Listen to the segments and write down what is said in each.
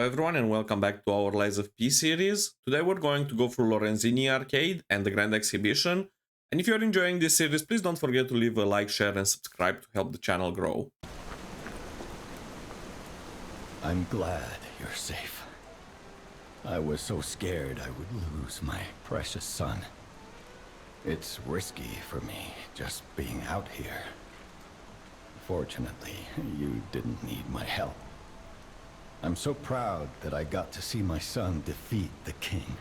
everyone and welcome back to our Lies of P series. Today we're going to go through Lorenzini Arcade and the Grand Exhibition. And if you're enjoying this series, please don't forget to leave a like, share and subscribe to help the channel grow. I'm glad you're safe. I was so scared I would lose my precious son. It's risky for me just being out here. Fortunately, you didn't need my help. I'm so proud that I got to see my son defeat the king.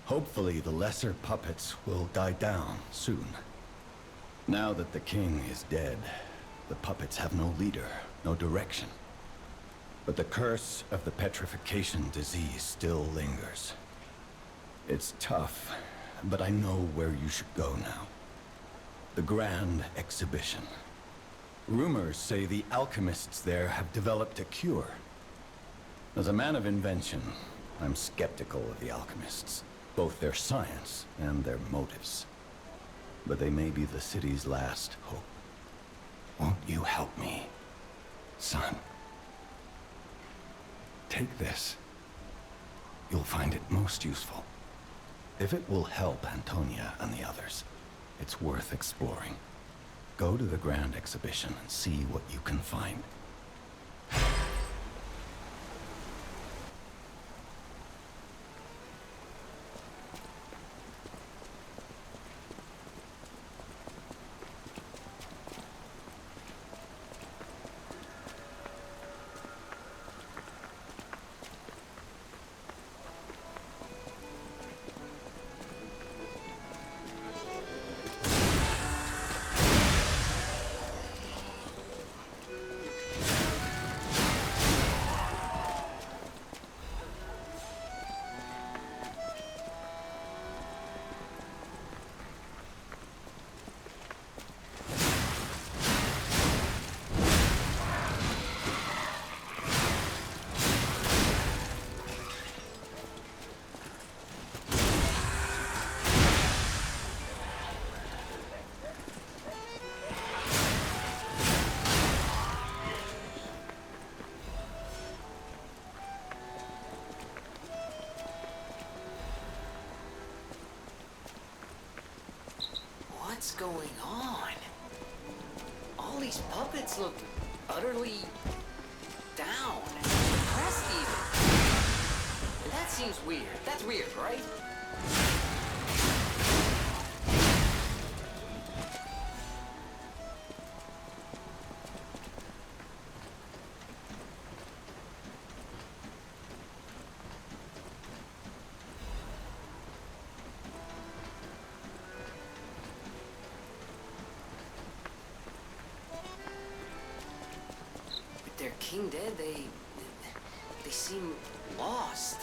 Hopefully the lesser puppets will die down soon. Now that the king is dead, the puppets have no leader, no direction. But the curse of the petrification disease still lingers. It's tough, but I know where you should go now. The Grand Exhibition. Rumors say the alchemists there have developed a cure. As a man of invention, I'm skeptical of the alchemists, both their science and their motives. But they may be the city's last hope. Won't you help me, son? Take this. You'll find it most useful. If it will help Antonia and the others, it's worth exploring. Go to the Grand Exhibition and see what you can find. What's going on? All these puppets look utterly down, depressed even. And that seems weird. That's weird, right? Their king dead, they seem lost.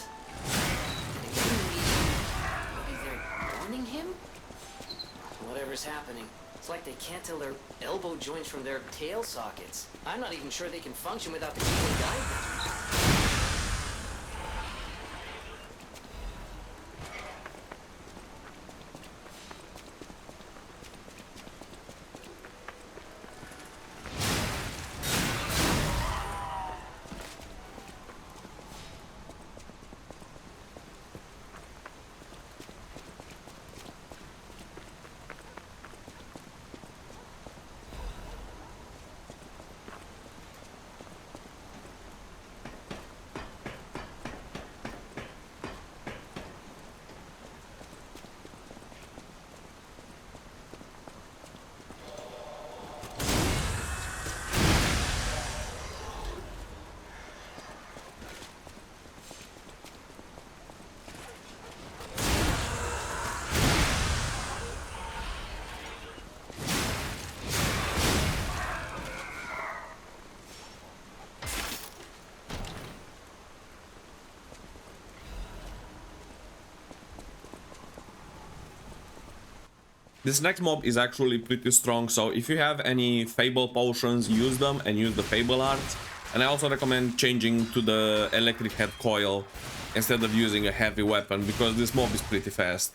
Maybe they're warning him? Whatever's happening, it's like they can't tell their elbow joints from their tail sockets. I'm not even sure they can function without the king to guide them. This next mob is actually pretty strong, so if you have any Fable potions, use them and use the Fable arts. And I also recommend changing to the electric head coil instead of using a heavy weapon, because this mob is pretty fast.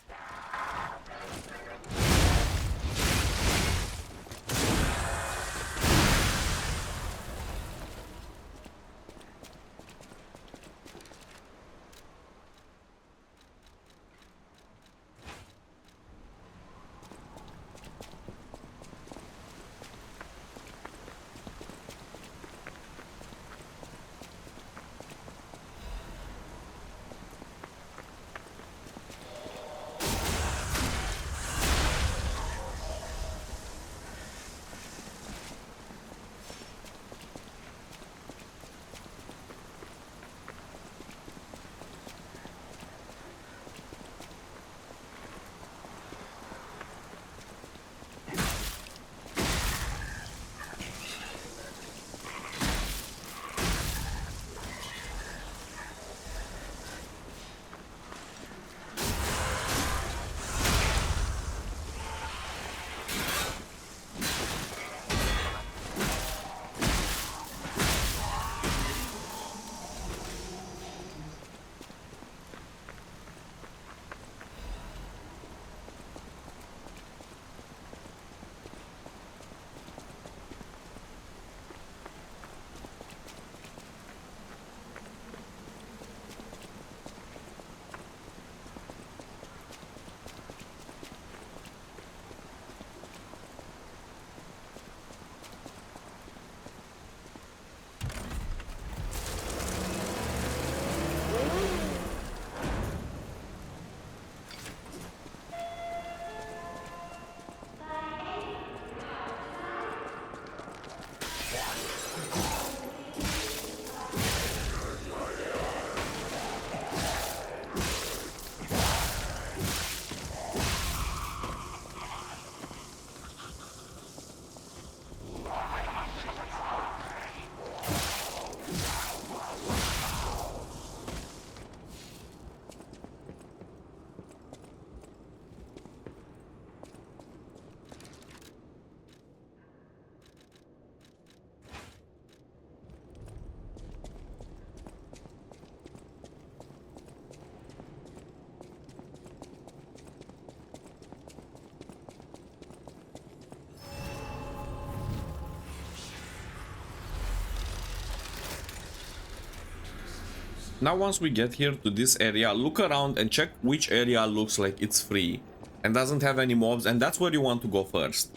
Now once we get here to this area, look around and check which area looks like it's free and doesn't have any mobs, and that's where you want to go first.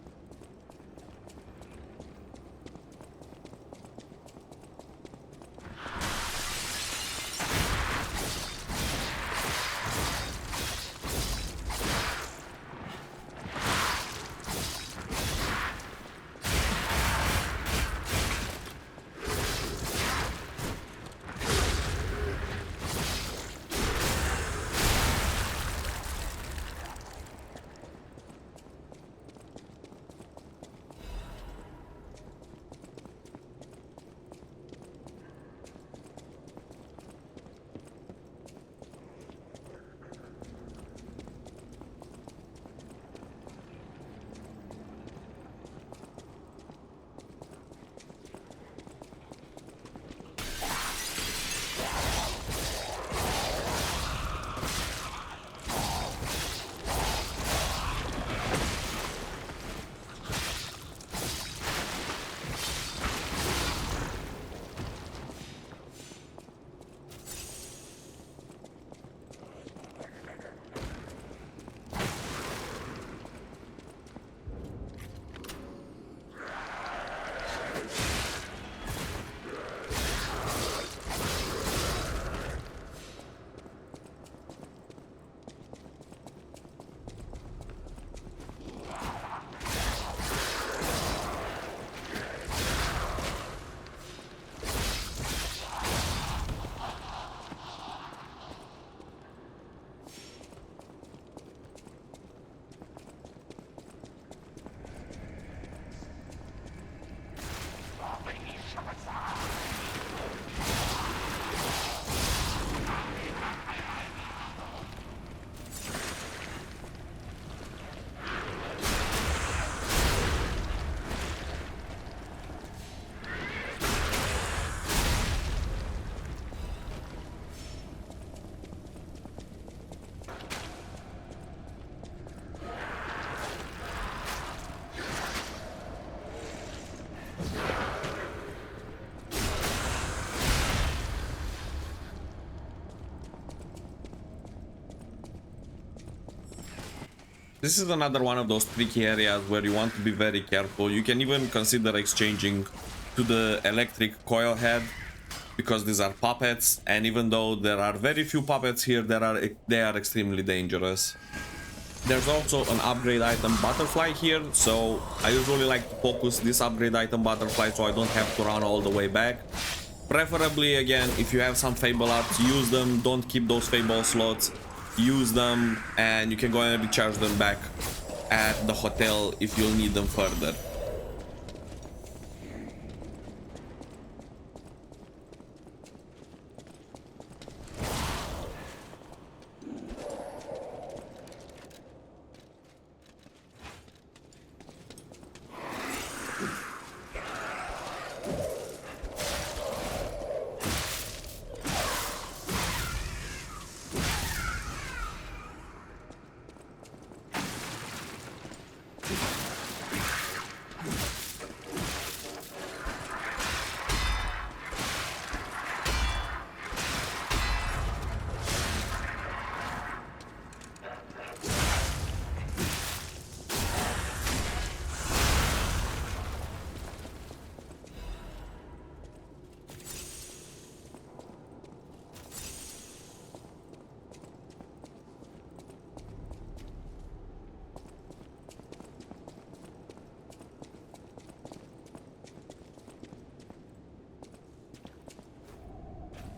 This is another one of those tricky areas where you want to be very careful. You can even consider exchanging to the electric coil head, because these are puppets, and even though there are very few puppets here, they are extremely dangerous. There's also an upgrade item butterfly here, so I usually like to focus this upgrade item butterfly so I don't have to run all the way back. Preferably, again, if you have some fable arts, use them, don't keep those fable slots. Use them, and you can go and recharge them back at the hotel if you'll need them further.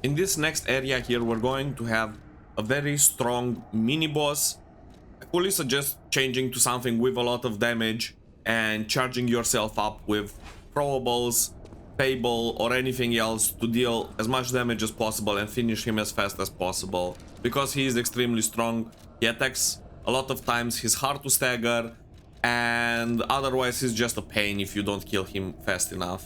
In this next area here, we're going to have a very strong mini-boss. I fully suggest changing to something with a lot of damage and charging yourself up with throwables, fable, or anything else to deal as much damage as possible and finish him as fast as possible. Because he is extremely strong, he attacks a lot of times, he's hard to stagger, and otherwise he's just a pain if you don't kill him fast enough.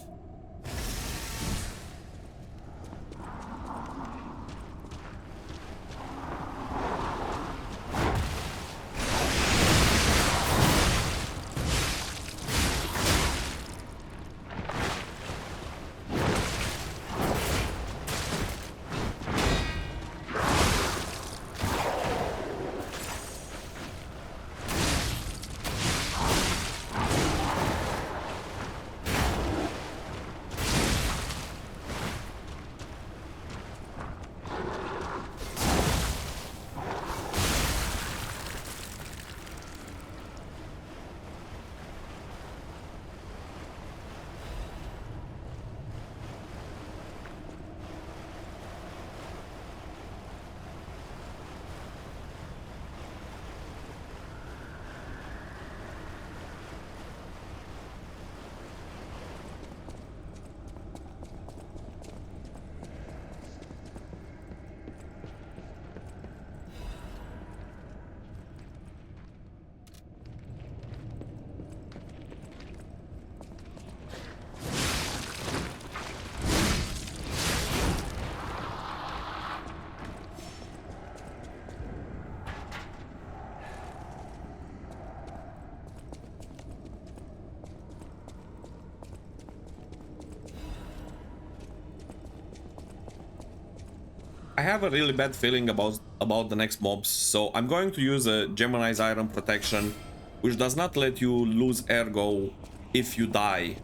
I have a really bad feeling about the next mobs, so I'm going to use a Gemini's Iron Protection, which does not let you lose ergo if you die.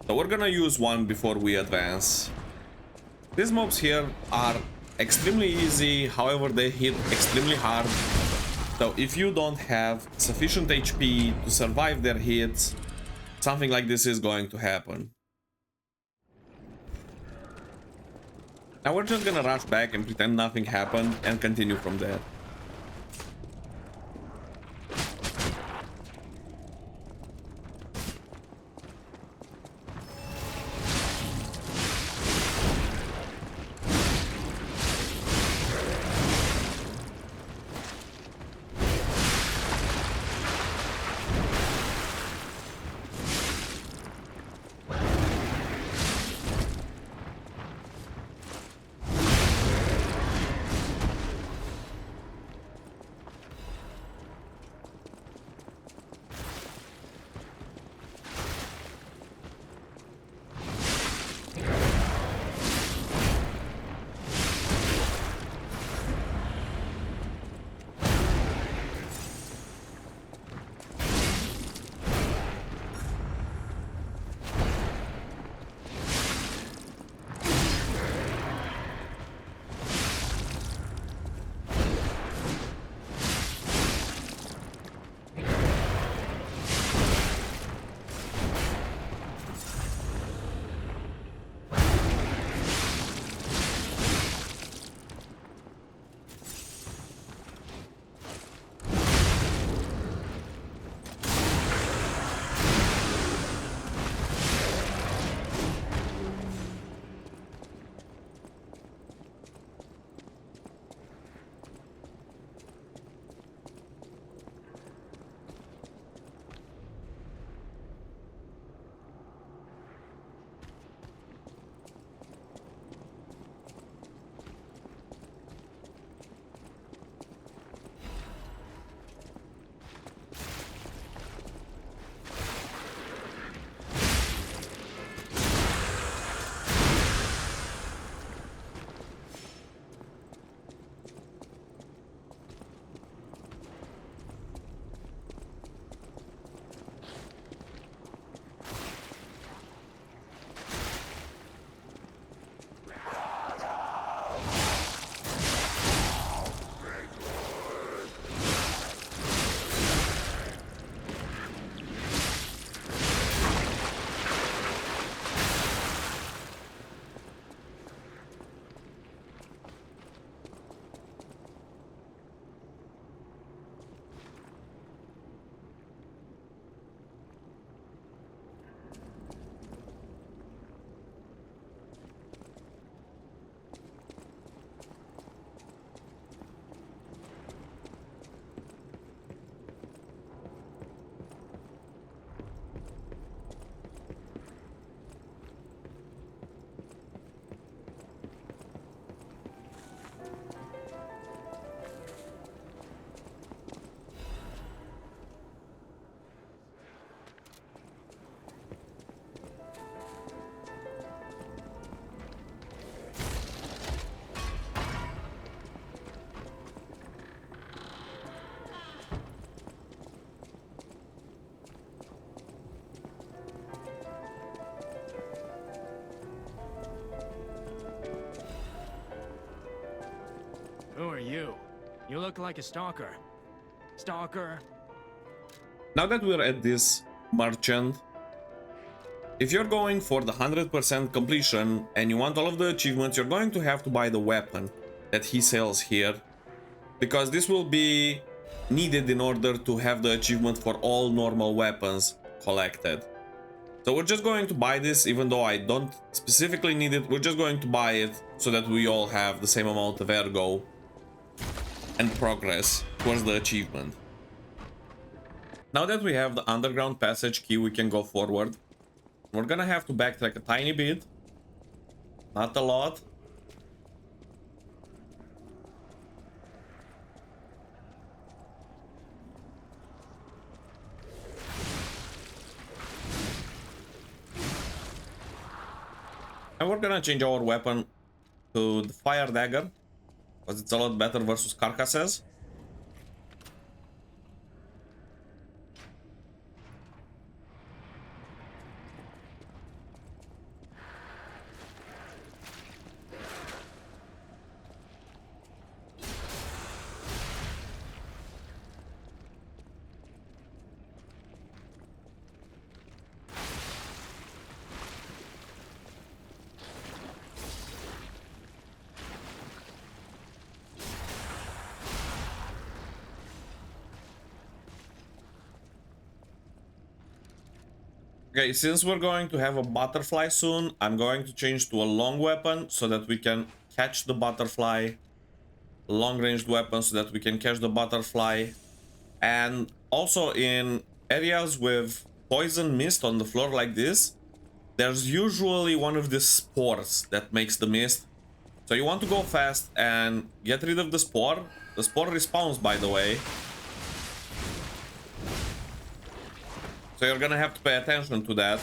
So we're gonna use one before we advance. These mobs here are extremely easy, however they hit extremely hard. So if you don't have sufficient HP to survive their hits, something like this is going to happen. Now we're just gonna rush back and pretend nothing happened and continue from there. Who are you? You look like a stalker. Stalker? Now that we're at this merchant, if you're going for the 100% completion and you want all of the achievements, you're going to have to buy the weapon that he sells here, because this will be needed in order to have the achievement for all normal weapons collected. So we're just going to buy this, even though I don't specifically need it. We're just going to buy it so that we all have the same amount of ergo and progress towards the achievement. Now that we have the underground passage key, we can go forward. We're gonna have to backtrack a tiny bit, not a lot. And we're gonna change our weapon to the fire dagger. because it's a lot better versus carcasses. Okay, since we're going to have a butterfly soon, I'm going to change to a long weapon so that we can catch the butterfly. Long-ranged weapon so that we can catch the butterfly. And also in areas with poison mist on the floor like this, there's usually one of these spores that makes the mist. So you want to go fast and get rid of the spore. The spore respawns, by the way. So you're gonna have to pay attention to that.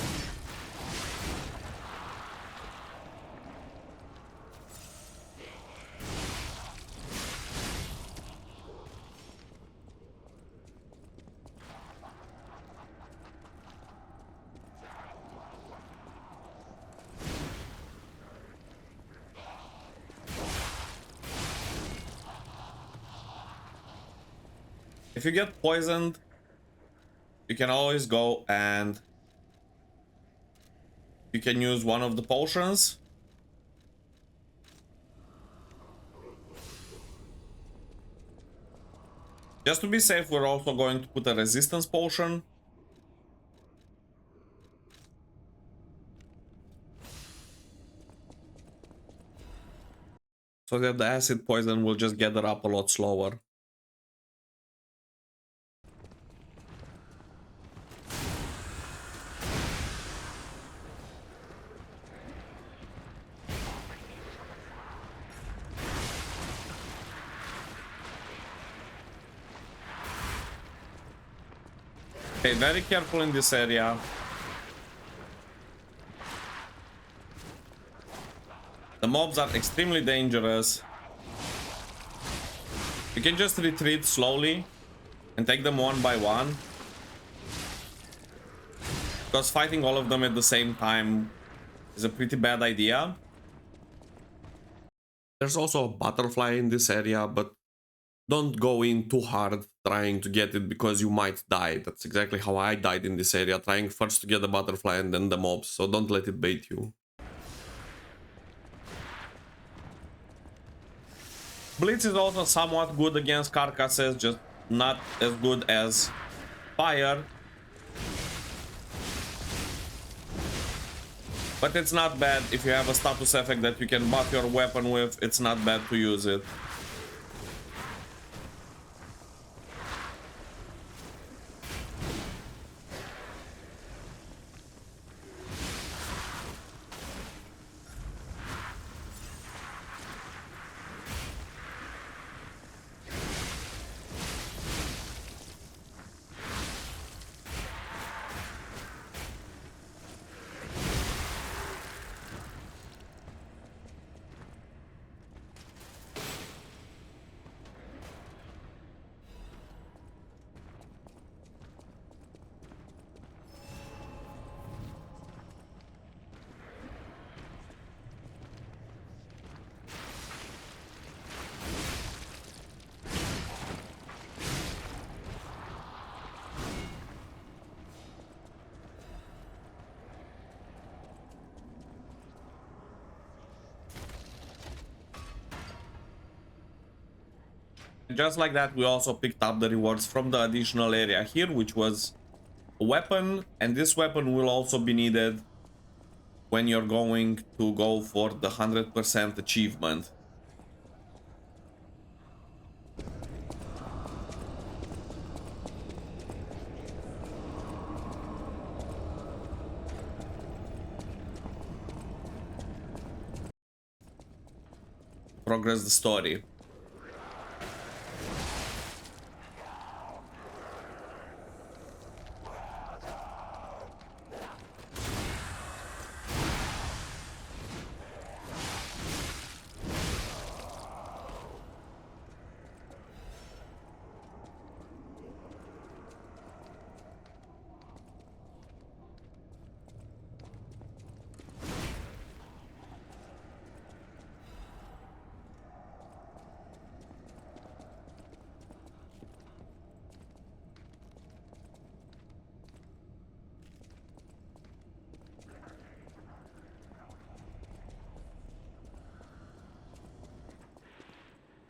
If you get poisoned, you can always go and you can use one of the potions. Just to be safe, we're also going to put a resistance potion. So that the acid poison will just gather up a lot slower. Okay, very careful in this area. The mobs are extremely dangerous. You can just retreat slowly and take them one by one, because fighting all of them at the same time is a pretty bad idea. There's also a butterfly in this area, but don't go in too hard trying to get it because you might die. That's exactly how I died in this area, trying first to get the butterfly and then the mobs, so don't let it bait you. Blitz is also somewhat good against carcasses, just not as good as fire. But it's not bad if you have a status effect that you can buff your weapon with, it's not bad to use it. Just like that, we also picked up the rewards from the additional area here, which was a weapon, and this weapon will also be needed when you're going to go for the 100% achievement. Progress the story.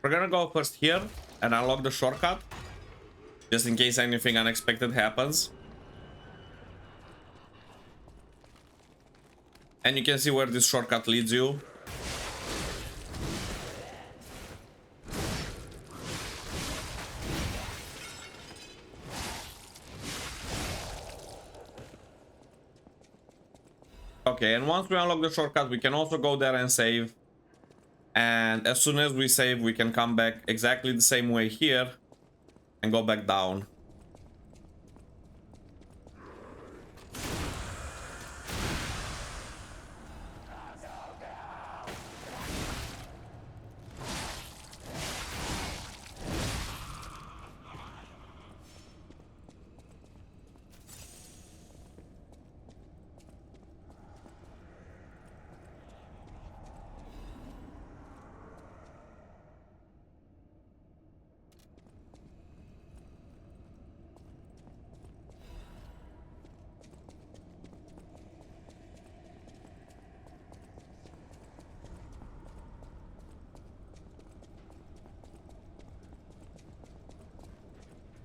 We're gonna go first here and unlock the shortcut, just in case anything unexpected happens. And you can see where this shortcut leads you. Okay, and once we unlock the shortcut, we can also go there and save. And as soon as we save, we can come back exactly the same way here and go back down.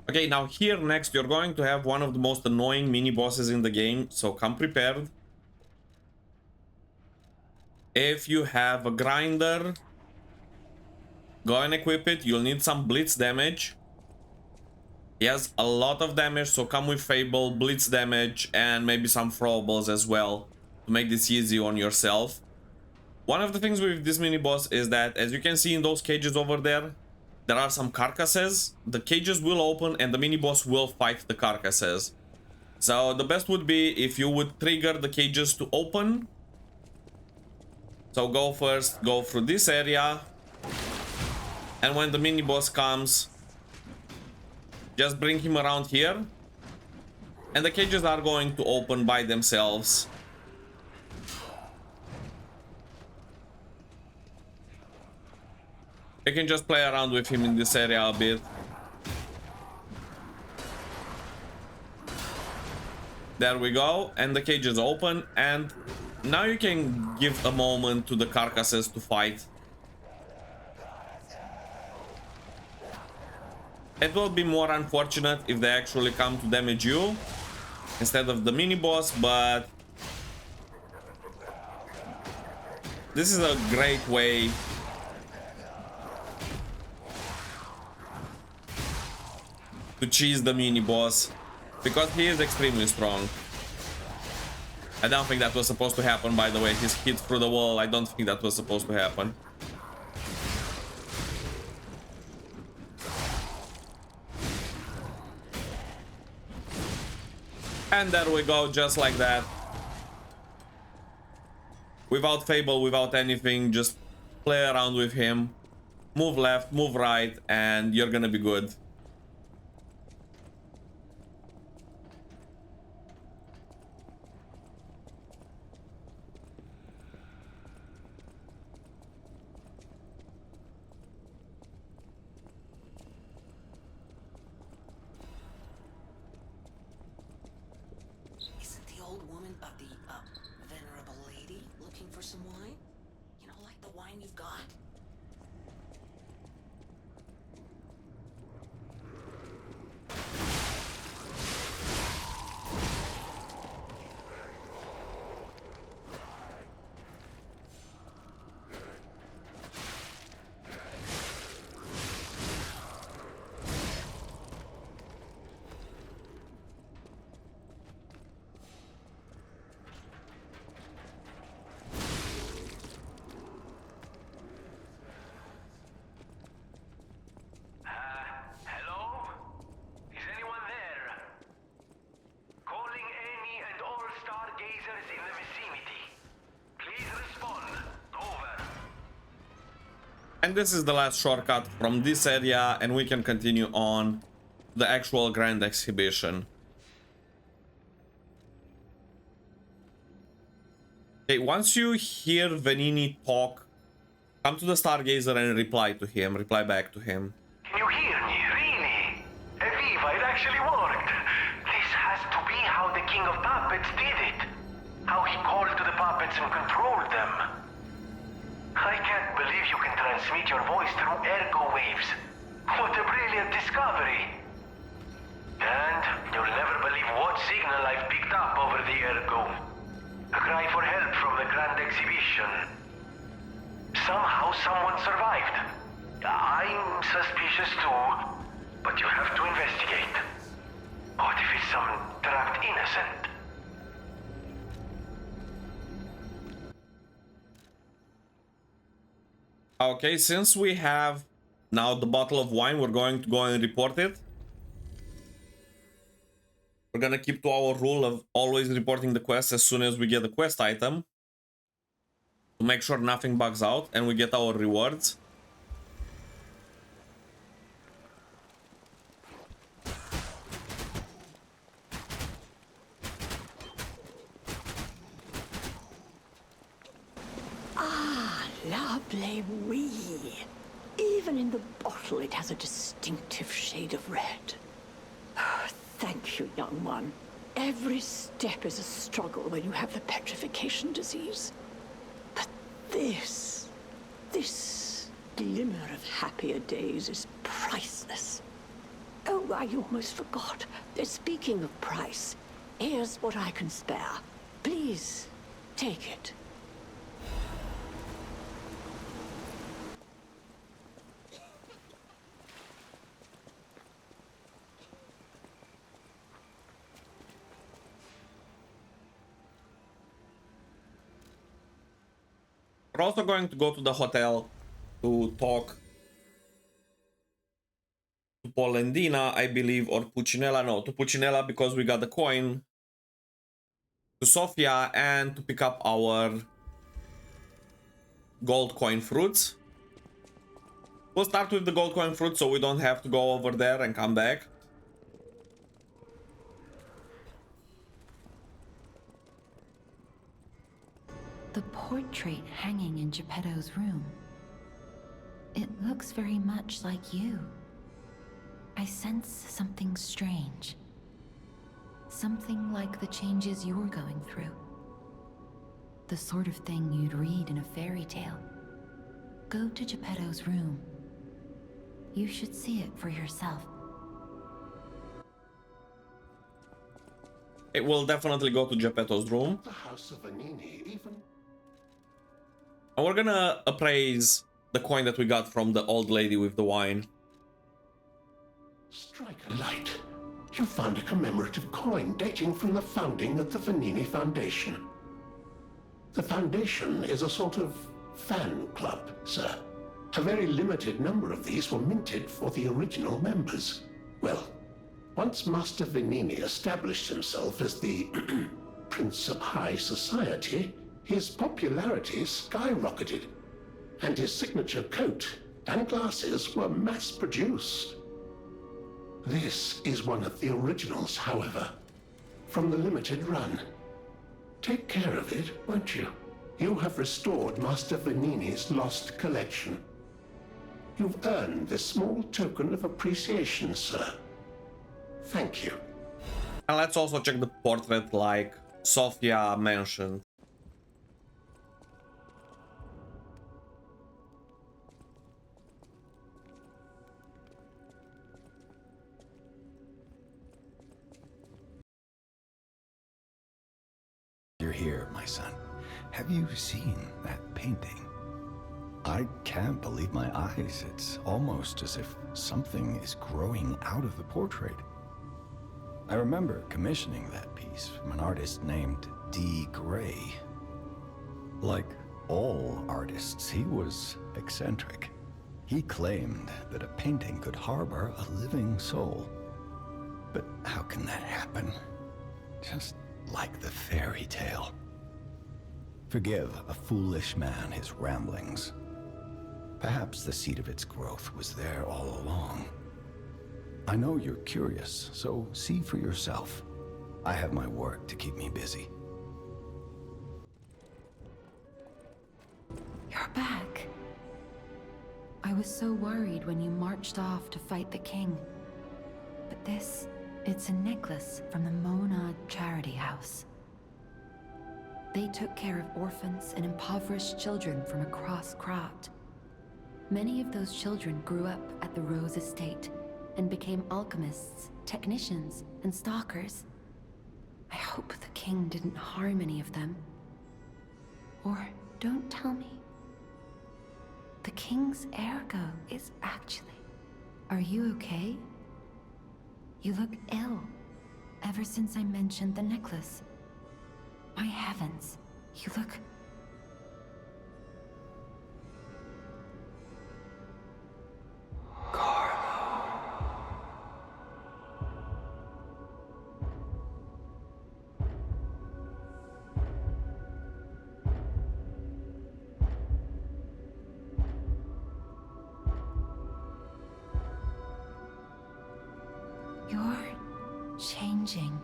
Okay, now here next you're going to have one of the most annoying mini bosses in the game, so come prepared. If you have a grinder, go and equip it. You'll need some blitz damage. He has a lot of damage, so come with Fable, blitz damage, and maybe some throwables as well to make this easy on yourself. One of the things with this mini boss is that, as you can see in those cages over there, there are some carcasses. The cages will open and the mini boss will fight the carcasses. So the best would be if you would trigger the cages to open. So go first, go through this area, and when the mini boss comes, just bring him around here, and the cages are going to open by themselves. You can just play around with him in this area a bit. There we go, and the cage is open, and now you can give a moment to the carcasses to fight. It will be more unfortunate if they actually come to damage you instead of the mini boss, but this is a great way to cheese the mini boss, because he is extremely strong. I don't think that was supposed to happen, by the way. He's hit through the wall. I don't think that was supposed to happen. And there we go, just like that. Without Fable, without anything, just play around with him. Move left, move right, and you're gonna be good. And this is the last shortcut from this area, and we can continue on the actual grand exhibition. Okay, once you hear Venini talk, come to the Stargazer and reply to him, reply back to him. Can you hear me? Really? Eviva, it actually worked. This has to be how the King of Puppets did it. How he called to the puppets and controlled them. I can't believe you can transmit your voice through ergo waves. What a brilliant discovery! And you'll never believe what signal I've picked up over the ergo. A cry for help from the Grand Exhibition. Somehow someone survived. I'm suspicious too, but you have to investigate. What if it's some trapped innocent? Okay, since we have now the bottle of wine, we're going to go and report it. We're gonna keep to our rule of always reporting the quest as soon as we get the quest item, to make sure nothing bugs out and we get our rewards. Lovely wee. Even in the bottle it has a distinctive shade of red. Oh, thank you, young one. Every step is a struggle when you have the petrification disease. But this glimmer of happier days is priceless. Oh, I almost forgot. Speaking of price, here's what I can spare. Please, take it. We're also going to go to the hotel to talk to Polendina, I believe, or Puccinella. No, to Puccinella because we got the coin. To Sofia and to pick up our gold coin fruits. We'll start with the gold coin fruit so we don't have to go over there and come back. The portrait hanging in Geppetto's room. It looks very much like you. I sense something strange. Something like the changes you're going through. The sort of thing you'd read in a fairy tale. Go to Geppetto's room. You should see it for yourself. It will definitely go to Geppetto's room. The House of Vanini even... And we're gonna appraise the coin that we got from the old lady with the wine. Strike a light. You found a commemorative coin dating from the founding of the Vanini Foundation. The Foundation is a sort of fan club, sir. A very limited number of these were minted for the original members. Well, once Master Vanini established himself as the Prince of High Society, his popularity skyrocketed, and his signature coat and glasses were mass-produced. This is one of the originals, however, from the limited run. Take care of it, won't you? You have restored Master Vanini's lost collection. You've earned this small token of appreciation, sir. Thank you. And let's also check the portrait like Sofia mentioned. You're here, my son. Have you seen that painting? I can't believe my eyes. It's almost as if something is growing out of the portrait. I remember commissioning that piece from an artist named D. Gray. Like all artists, he was eccentric. He claimed that a painting could harbor a living soul. But how can that happen? Just like the fairy tale. Forgive a foolish man his ramblings. Perhaps the seed of its growth was there all along. I know you're curious, so see for yourself. I have my work to keep me busy. You're back. I was so worried when you marched off to fight the king. But it's a necklace from the Monad Charity House. They took care of orphans and impoverished children from across Krat. Many of those children grew up at the Rose Estate and became alchemists, technicians, and stalkers. I hope the king didn't harm any of them. Or don't tell me. The king's ergo is actually... Are you okay? You look ill, ever since I mentioned the necklace. My heavens, you look... You're changing.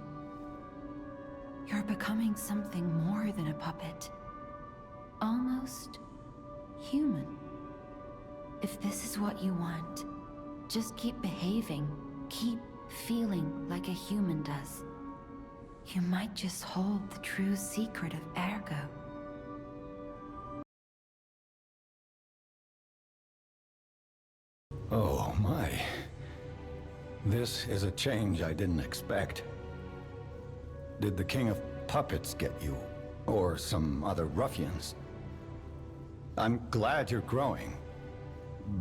You're becoming something more than a puppet. Almost human. If this is what you want, just keep behaving. Keep feeling like a human does. You might just hold the true secret of ergo. Oh my. This is a change I didn't expect. Did the King of Puppets get you? Or some other ruffians? I'm glad you're growing,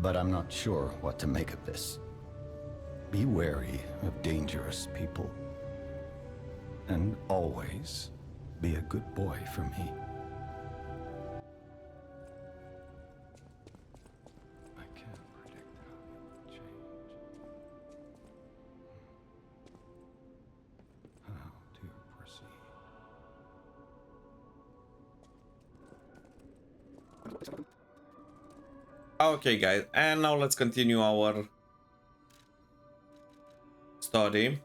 but I'm not sure what to make of this. Be wary of dangerous people. And always be a good boy for me. I can't predict how you'll change. How to proceed. Okay, guys, and now let's continue our story.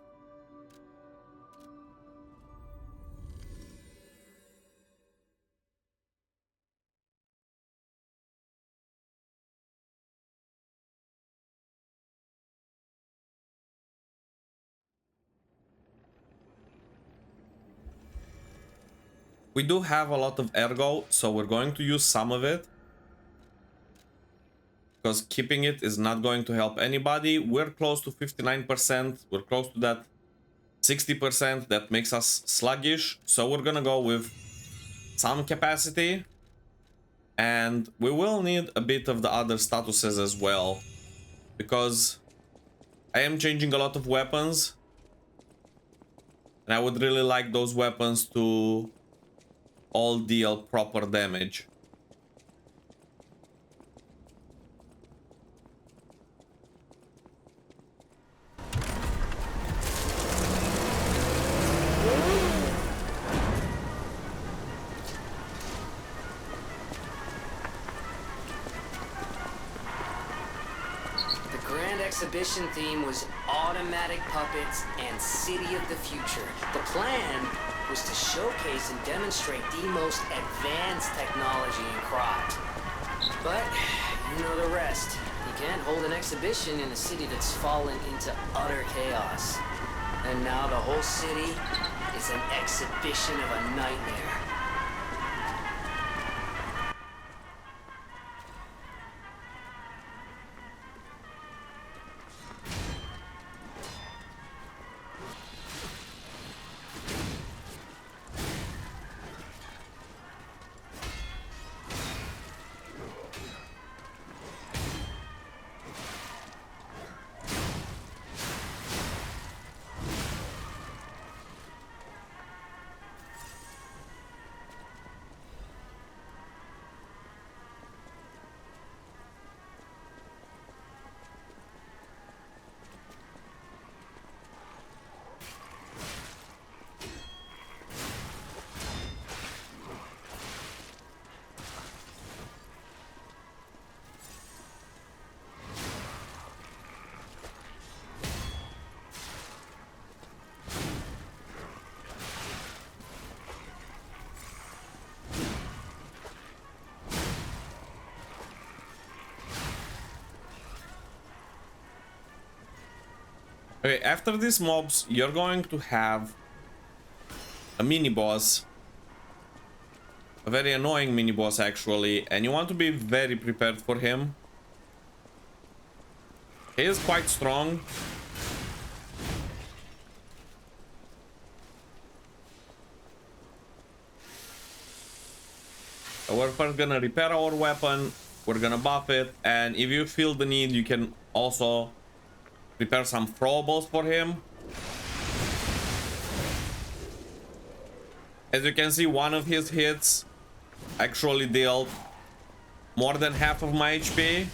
We do have a lot of ergo, so we're going to use some of it. Because keeping it is not going to help anybody. We're close to 59%. We're close to that 60% that makes us sluggish. So we're gonna go with some capacity. And we will need a bit of the other statuses as well. Because I am changing a lot of weapons. And I would really like those weapons to all deal proper damage. Exhibition theme was automatic puppets and city of the future. The plan was to showcase and demonstrate the most advanced technology in Quartz. But you know the rest. You can't hold an exhibition in a city that's fallen into utter chaos. And now the whole city is an exhibition of a nightmare. Okay, after these mobs, you're going to have a mini-boss. A very annoying mini-boss, actually. And you want to be very prepared for him. He is quite strong. So we're first gonna repair our weapon. We're gonna buff it, and if you feel the need, you can also prepare some throwables for him. As you can see, one of his hits actually dealt more than half of my HP.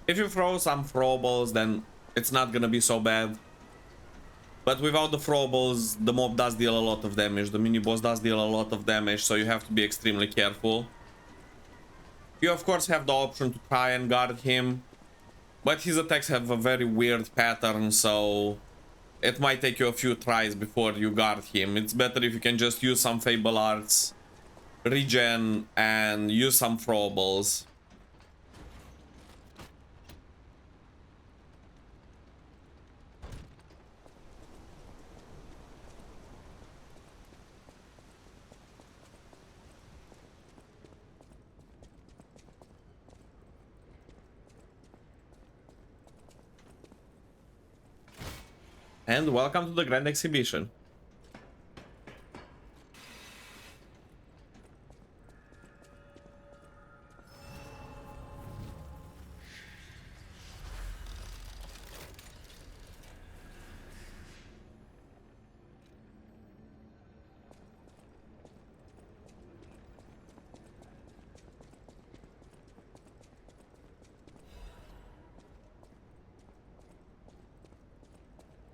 If you throw some throwables, then it's not gonna be so bad. But without the throwables, the mob does deal a lot of damage. The mini-boss does deal a lot of damage, so you have to be extremely careful. You of course have the option to try and guard him, but his attacks have a very weird pattern, so it might take you a few tries before you guard him. It's better if you can just use some Fable Arts, regen, and use some throwables. And welcome to the Grand Exhibition.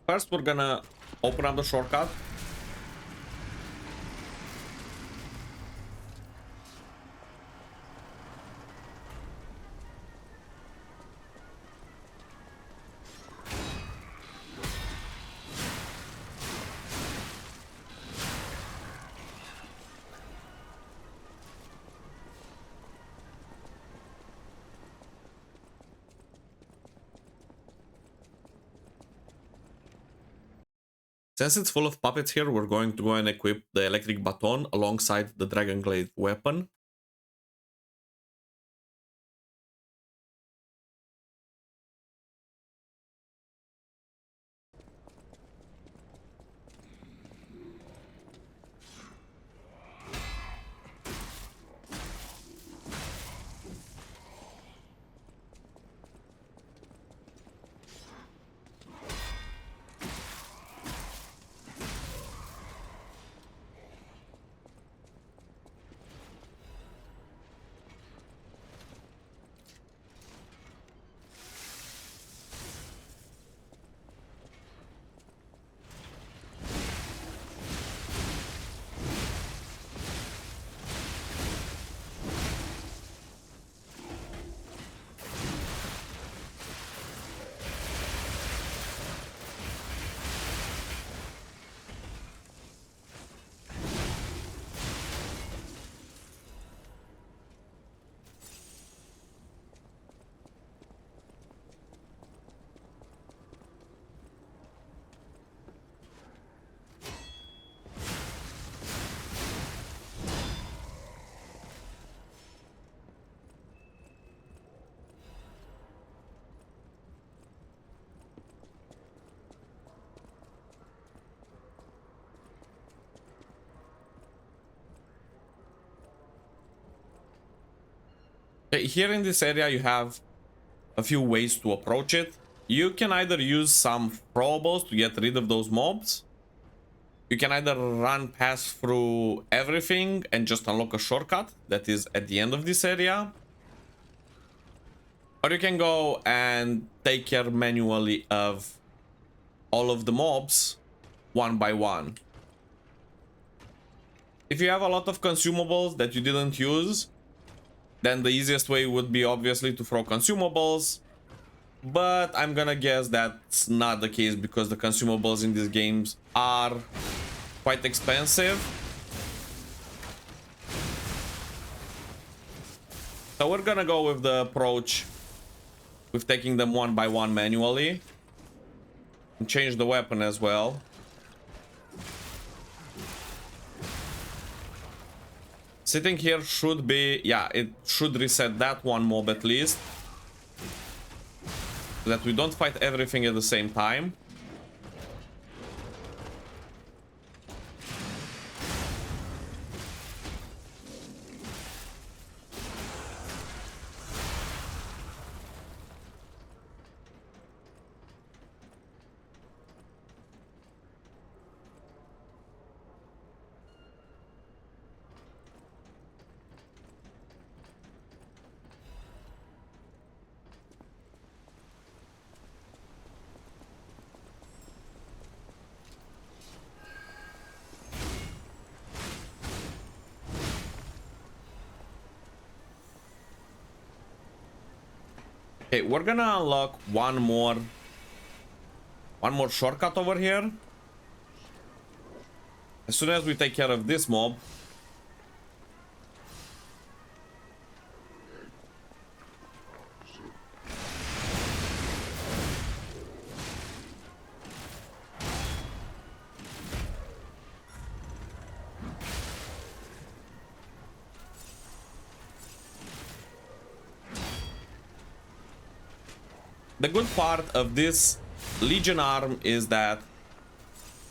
First, we're gonna open up the shortcut. Since it's full of puppets here, we're going to go and equip the electric baton alongside the dragon glaive weapon. Okay, here in this area you have a few ways to approach it. You can either use some throwables to get rid of those mobs. You can either run past through everything and just unlock a shortcut that is at the end of this area. Or you can go and take care manually of all of the mobs one by one. If you have a lot of consumables that you didn't use, then the easiest way would be obviously to throw consumables, but I'm gonna guess that's not the case because the consumables in these games are quite expensive. So we're gonna go with the approach with taking them one by one manually and change the weapon as well. Sitting here should be, yeah, it should reset that one mob at least, so that we don't fight everything at the same time. Okay, we're gonna unlock one more shortcut over here. As soon as we take care of this mob. The good part of this Legion arm is that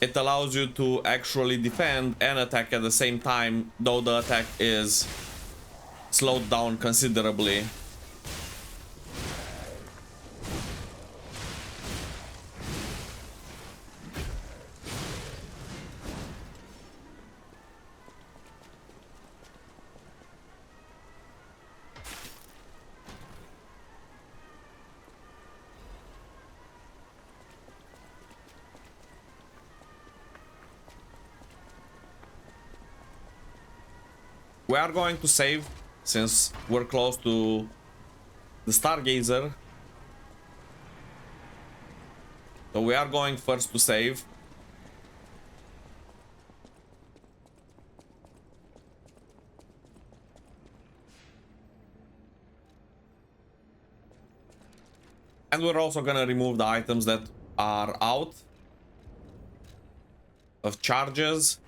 it allows you to actually defend and attack at the same time, though the attack is slowed down considerably. We are going to save since we're close to the Stargazer. So we are going first to save. And we're also gonna remove the items that are out of charges,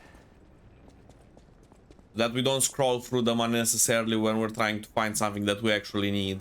that we don't scroll through them unnecessarily when we're trying to find something that we actually need.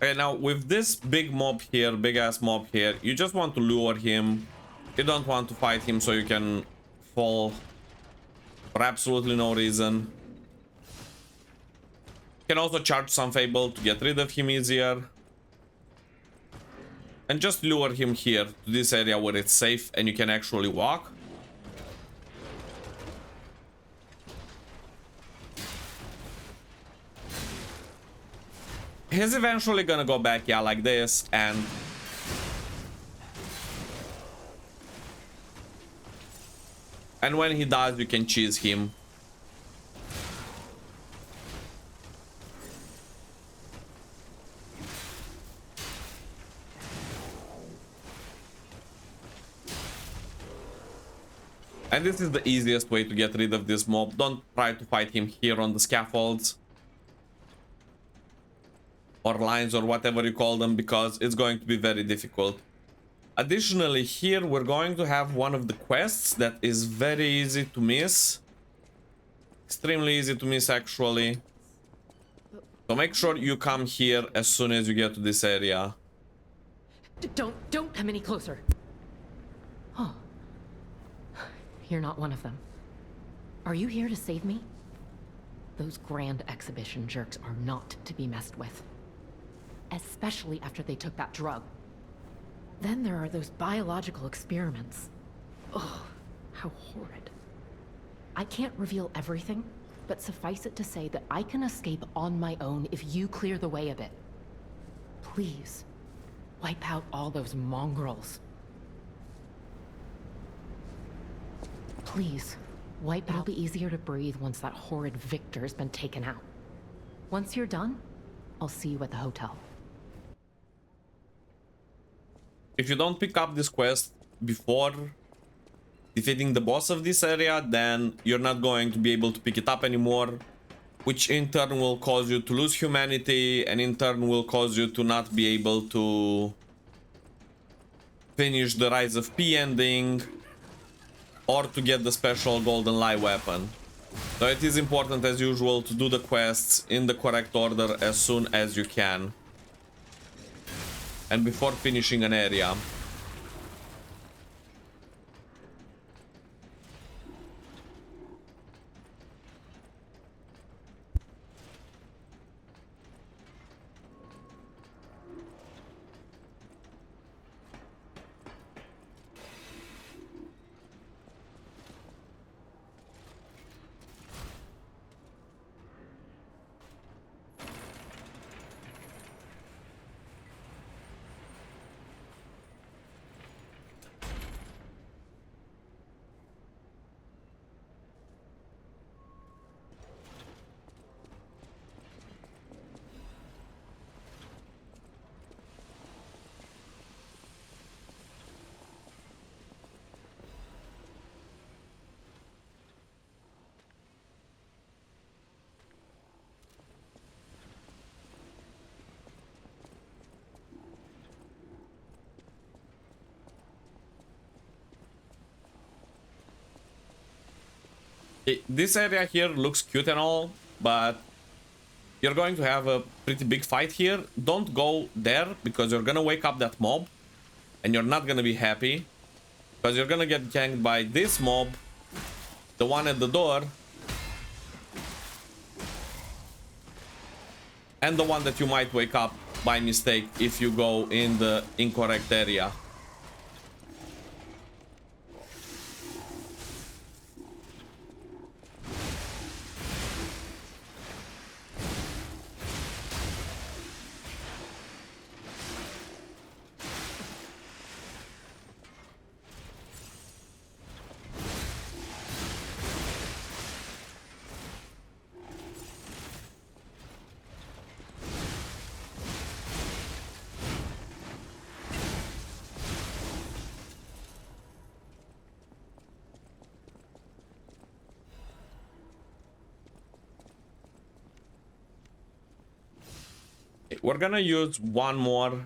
Okay, now with this big mob here, big ass mob here, you just want to lure him. You don't want to fight him so you can fall for absolutely no reason. You can also charge some Fable to get rid of him easier. And just lure him here to this area where it's safe and you can actually walk. He's eventually gonna go back, yeah, like this, and when he does, you can cheese him. And this is the easiest way to get rid of this mob. Don't try to fight him here on the scaffolds. Or lines or whatever you call them, because it's going to be very difficult. Additionally, here we're going to have one of the quests that is very easy to miss. Extremely easy to miss, actually. So make sure you come here as soon as you get to this area. Don't come any closer. Oh. You're not one of them. Are you here to save me? Those grand exhibition jerks are not to be messed with. Especially after they took that drug. Then there are those biological experiments. Ugh, how horrid. I can't reveal everything, but suffice it to say that I can escape on my own if you clear the way a bit. Please, wipe out all those mongrels. Please, wipe out. It'll be easier to breathe once that horrid Victor's been taken out. Once you're done, I'll see you at the hotel. If you don't pick up this quest before defeating the boss of this area, then you're not going to be able to pick it up anymore, which in turn will cause you to lose humanity, and in turn will cause you to not be able to finish the Rise of P ending or to get the special golden light weapon. So it is important, as usual, to do the quests in the correct order as soon as you can and before finishing an area. This area here looks cute and all, but you're going to have a pretty big fight here. Don't go there, because you're gonna wake up that mob and you're not gonna be happy, because you're gonna get ganked by this mob, the one at the door, and the one that you might wake up by mistake if you go in the incorrect area. We're gonna use one more.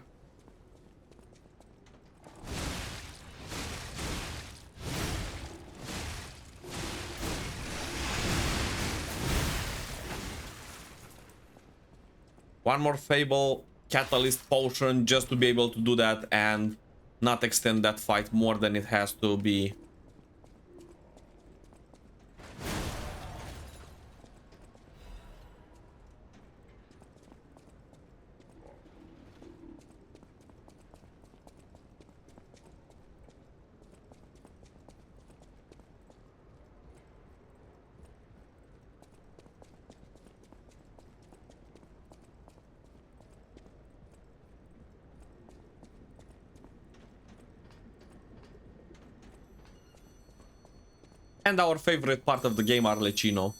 One more Fable Catalyst Potion, just to be able to do that and not extend that fight more than it has to be. And our favorite part of the game, Arlechino.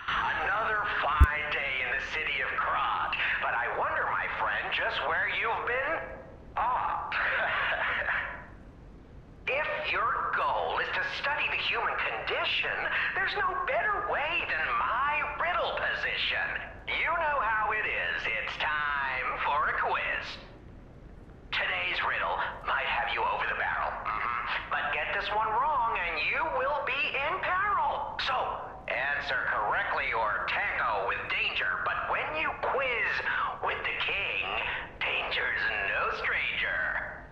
Another fine day in the city of Krog, but I wonder, my friend, just where you've been? Oh. If your goal is to study the question. There's no better way than my riddle position. You know how it is. It's time for a quiz. Today's riddle might have you over the barrel. But get this one wrong and you will be in peril. So, answer correctly or tango with danger. But when you quiz with the king, danger's no stranger.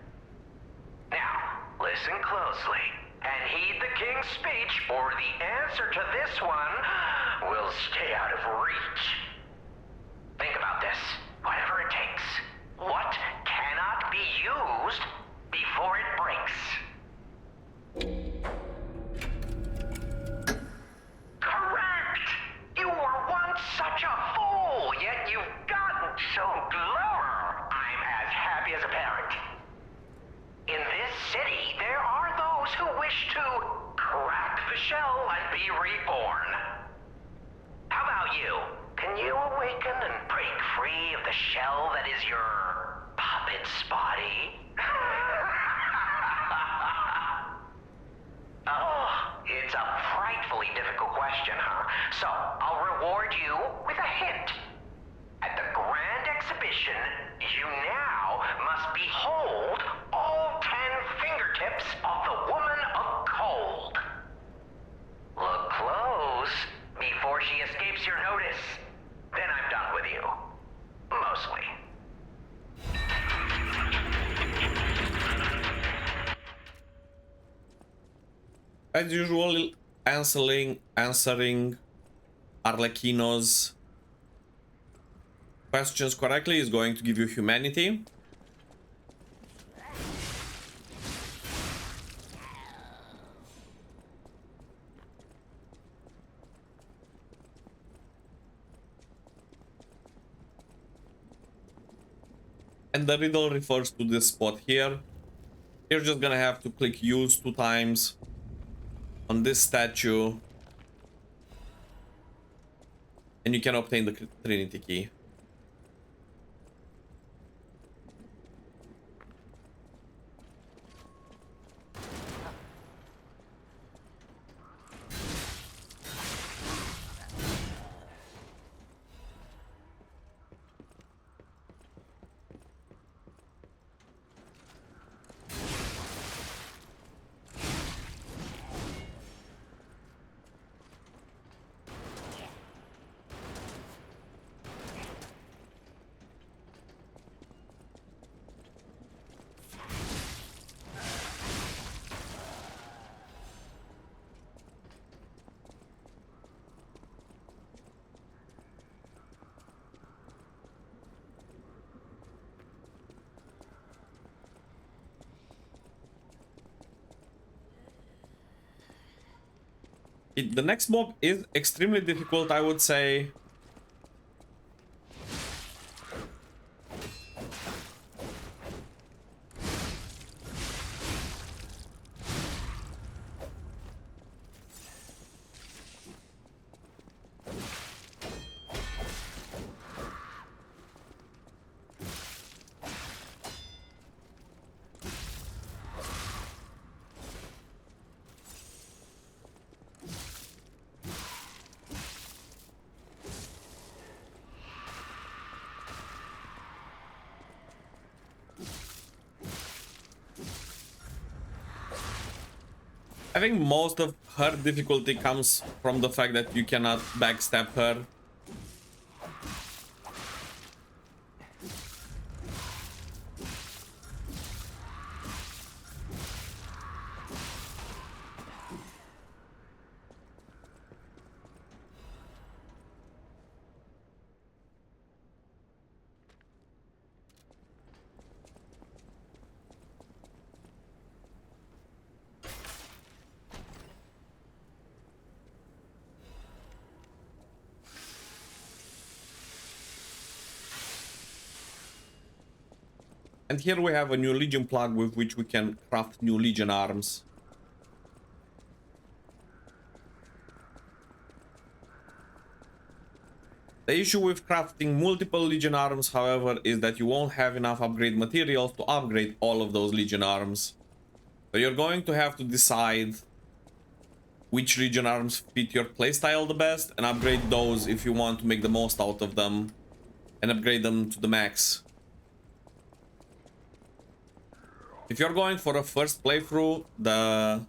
Now, listen closely and heed the king's speech, or the answer to this one will stay out of reach. Think about this. Whatever it takes. What cannot be used before it breaks? Correct! You were once such a fool, yet you've gotten so clever. I'm as happy as a parent. In this city, there are those who wish to crack the shell and be reborn. How about you? Can you awaken and break free of the shell that is your puppet's body? Oh, it's a frightfully difficult question, huh? So, I'll reward you with a hint. At the Grand Exhibition, you now must behold all 10 fingertips of the Woman of Cold. Look close before she escapes your notice. Then I'm done with you. Mostly. As usual, answering Arlechinos questions correctly is going to give you humanity. And the riddle refers to this spot here. You're just gonna have to click use 2 times on this statue, and you can obtain the Trinity key. The next mob is extremely difficult, I would say. I think most of her difficulty comes from the fact that you cannot backstab her. And here we have a new Legion plug with which we can craft new Legion arms. The issue with crafting multiple Legion arms, however, is that you won't have enough upgrade materials to upgrade all of those Legion arms. So you're going to have to decide which Legion arms fit your playstyle the best and upgrade those if you want to make the most out of them and upgrade them to the max. If you're going for a first playthrough, the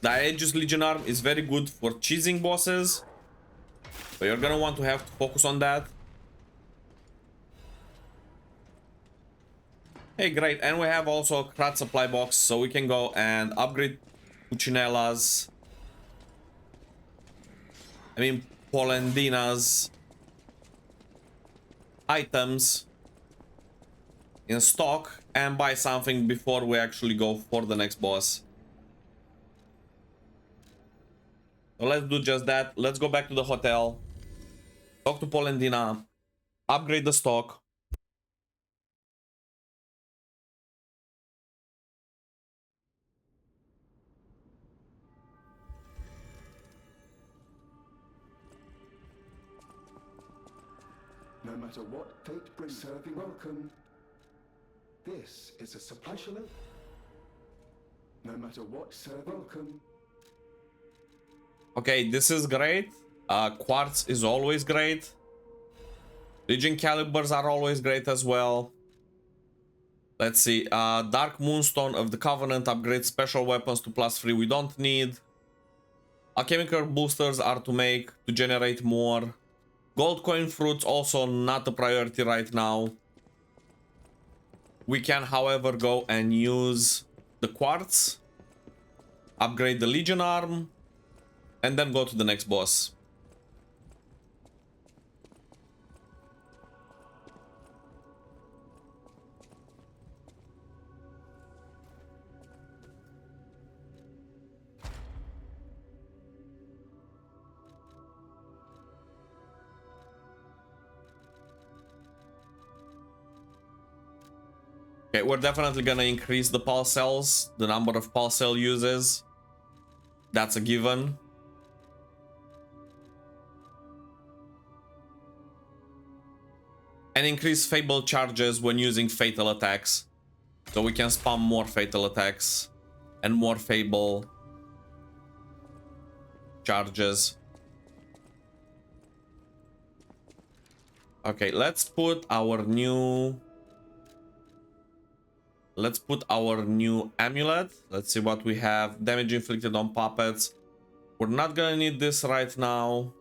Aegis Legion arm is very good for cheesing bosses, but you're gonna want to have to focus on that. Hey, great, and we have also a Quartz supply box, so we can go and upgrade Puccinella's, Polendina's items in stock and buy something before we actually go for the next boss. So let's do just that. Let's go back to the hotel, talk to Polendina, upgrade the stock. No matter what fate brings, serving welcome. This is a supply ship. No matter what, serve welcome. Okay, this is great. Quartz is always great. Legion calibers are always great as well. Let's see. Dark Moonstone of the Covenant upgrades special weapons to +3 we don't need. Alchemical boosters are to make to generate more. Gold coin fruits also not a priority right now. We can, however, go and use the Quartz, upgrade the Legion arm, and then go to the next boss. Okay, we're definitely gonna increase the pulse cells, the number of pulse cell uses. That's a given. And increase Fable charges when using fatal attacks. So we can spam more fatal attacks and more Fable charges. Okay, let's put our new amulet. Let's see what we have. Damage inflicted on puppets. We're not gonna need this right now.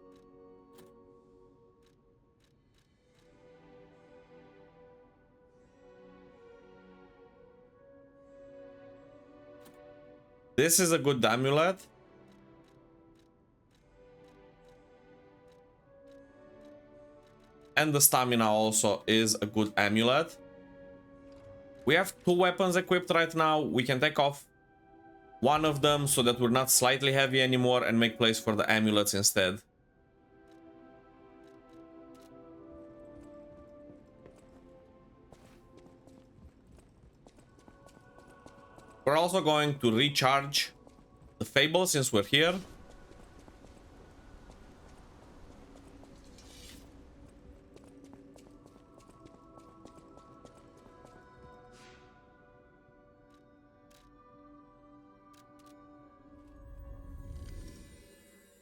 This is a good amulet. And the stamina also is a good amulet. We have 2 weapons equipped right now. We can take off one of them so that we're not slightly heavy anymore and make place for the amulets instead. We're also going to recharge the Fable since we're here.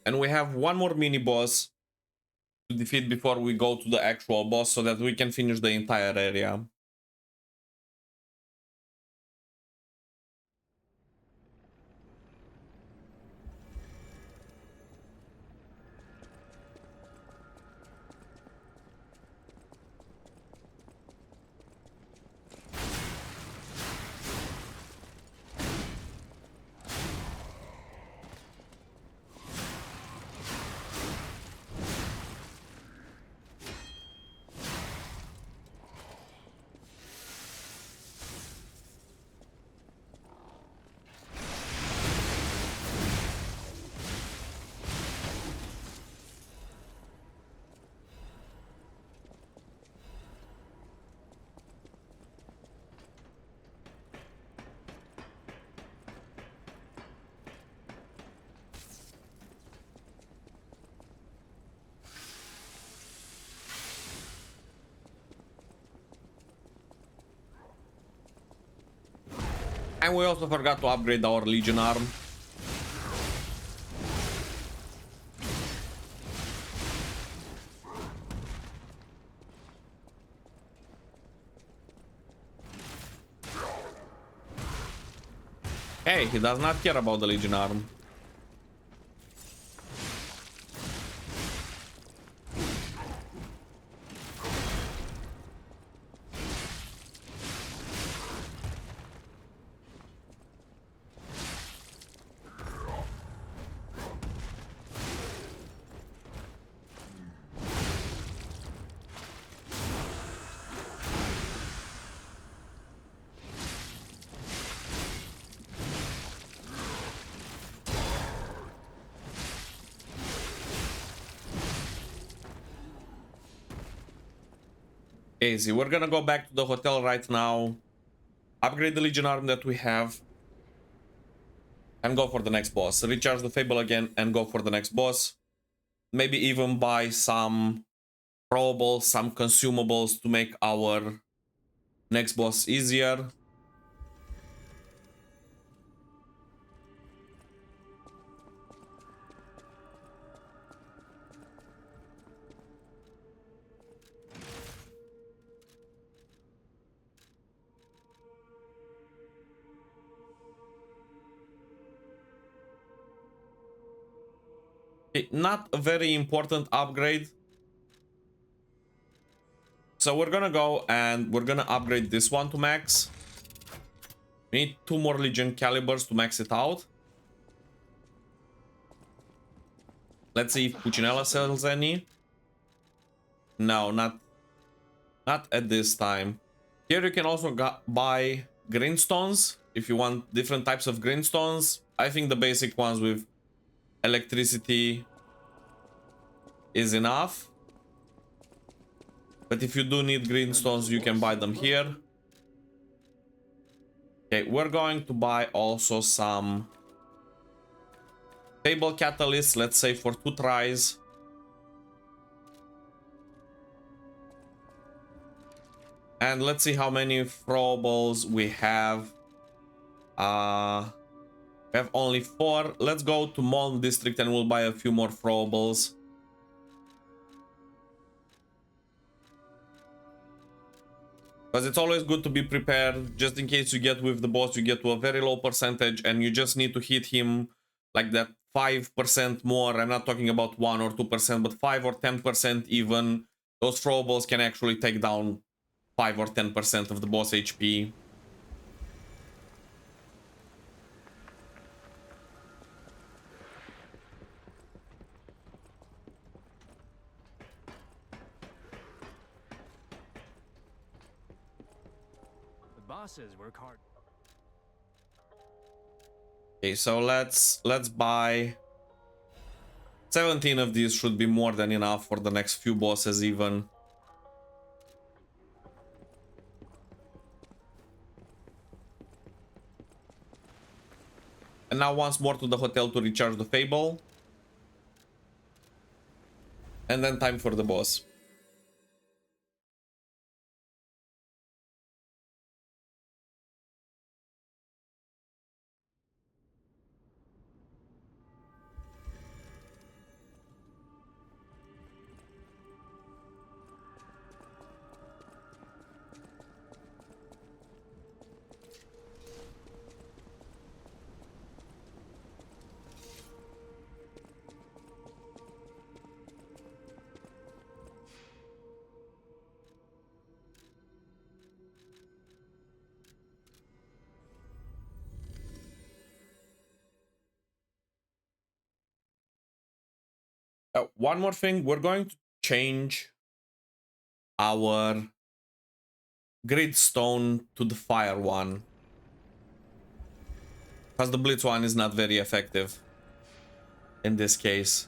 And we have one more mini-boss to defeat before we go to the actual boss so that we can finish the entire area. And we also forgot to upgrade our Legion arm. Hey, he does not care about the Legion arm. Easy. We're gonna go back to the hotel right now, upgrade the Legion arm that we have, and go for the next boss. Recharge the Fable again and go for the next boss. Maybe even buy some probables, some consumables to make our next boss easier. Okay, not a very important upgrade. So we're gonna go and we're gonna upgrade this one to max. We need 2 more Legion calibers to max it out. Let's see if Puccinella sells any. No, not at this time. Here you can also buy greenstones if you want different types of greenstones. I think the basic ones with electricity is enough. But if you do need greenstones, you can buy them here. Okay, we're going to buy also some Fable catalysts, let's say for 2 tries. And let's see how many throwables we have. We have only 4. Let's go to Mon District and we'll buy a few more throwables. Because it's always good to be prepared, just in case you get with the boss, you get to a very low percentage and you just need to hit him like that 5% more. I'm not talking about 1 or 2%, but 5 or 10% even. Those throwables can actually take down 5 or 10% of the boss HP. The bosses work hard. Okay, so let's buy 17 of these. Should be more than enough for the next few bosses even. And now once more to the hotel to recharge the Fable. And then time for the boss. One more thing, we're going to change our grid stone to the fire one. Because the blitz one is not very effective in this case.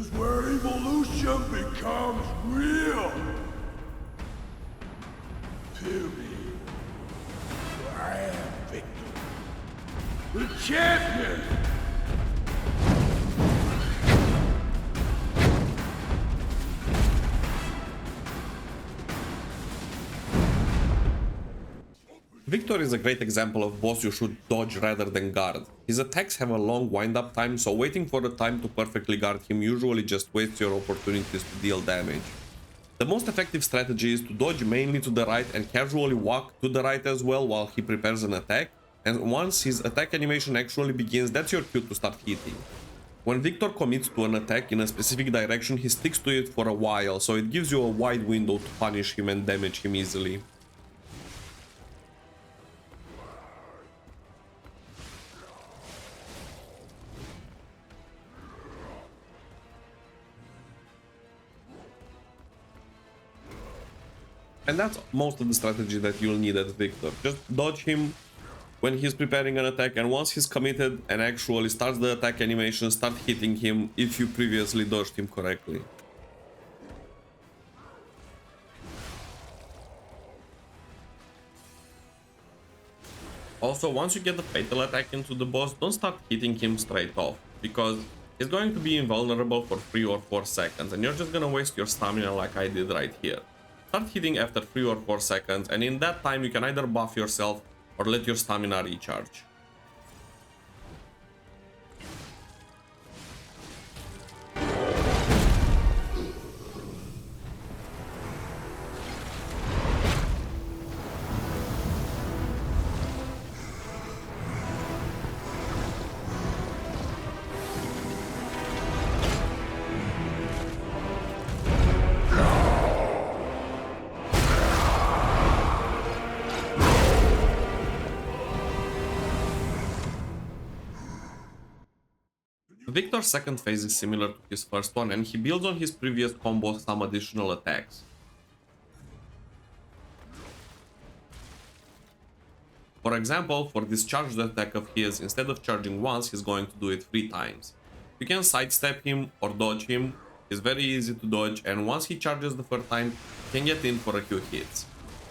is where evolution becomes real. Period. I am Victor, the champion. Victor is a great example of boss you should dodge rather than guard. His attacks have a long wind-up time, so waiting for the time to perfectly guard him usually just wastes your opportunities to deal damage. The most effective strategy is to dodge mainly to the right and casually walk to the right as well while he prepares an attack, and once his attack animation actually begins, that's your cue to start hitting. When Victor commits to an attack in a specific direction, he sticks to it for a while, so it gives you a wide window to punish him and damage him easily. And that's most of the strategy that you'll need at Victor. Just dodge him when he's preparing an attack, and once he's committed and actually starts the attack animation, start hitting him if you previously dodged him correctly. Also, once you get the fatal attack into the boss, don't start hitting him straight off, because he's going to be invulnerable for 3 or 4 seconds, and you're just gonna waste your stamina like I did right here. Start hitting after 3 or 4 seconds, and in that time you can either buff yourself or let your stamina recharge. Victor's second phase is similar to his first one, and he builds on his previous combo some additional attacks. For example, for this charged attack of his, instead of charging once, he's going to do it 3 times. You can sidestep him or dodge him, he's very easy to dodge, and once he charges the first time, you can get in for a few hits.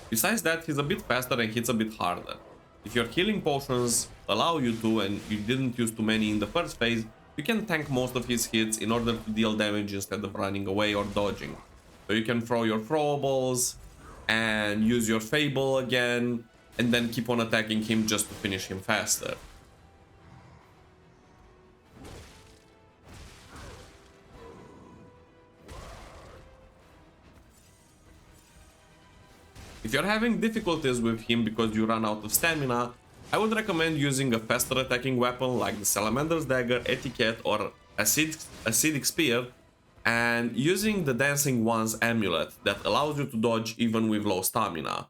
Besides that, he's a bit faster and hits a bit harder. If your healing potions allow you to, and you didn't use too many in the first phase, you can tank most of his hits in order to deal damage instead of running away or dodging. So you can throw your throwables and use your Fable again, and then keep on attacking him just to finish him faster. If you're having difficulties with him because you run out of stamina, I would recommend using a faster attacking weapon like the Salamander's Dagger, Etiquette, or Acidic Spear, and using the Dancing One's Amulet that allows you to dodge even with low stamina.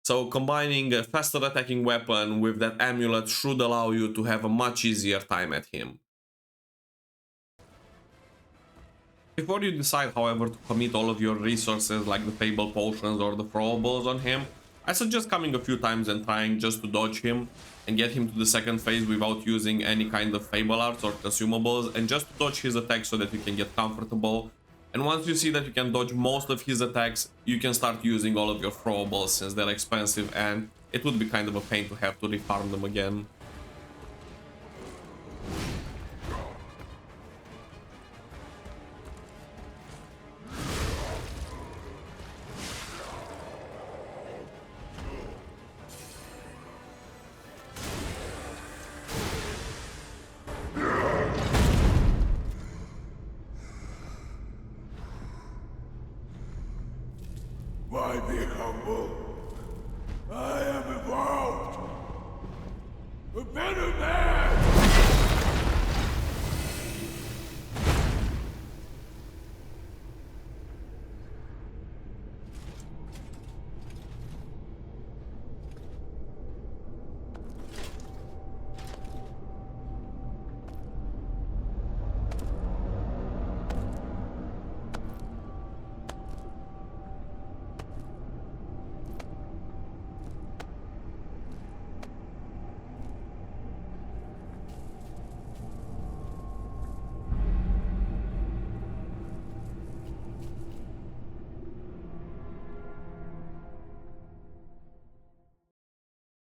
So combining a faster attacking weapon with that amulet should allow you to have a much easier time at him. Before you decide, however, to commit all of your resources like the Fable Potions or the Throwables on him, I suggest coming a few times and trying just to dodge him and get him to the second phase without using any kind of Fable Arts or consumables, and just to dodge his attacks so that you can get comfortable. And once you see that you can dodge most of his attacks, you can start using all of your throwables since they're expensive and it would be kind of a pain to have to refarm them again. Why be humble? I am evolved. A better man!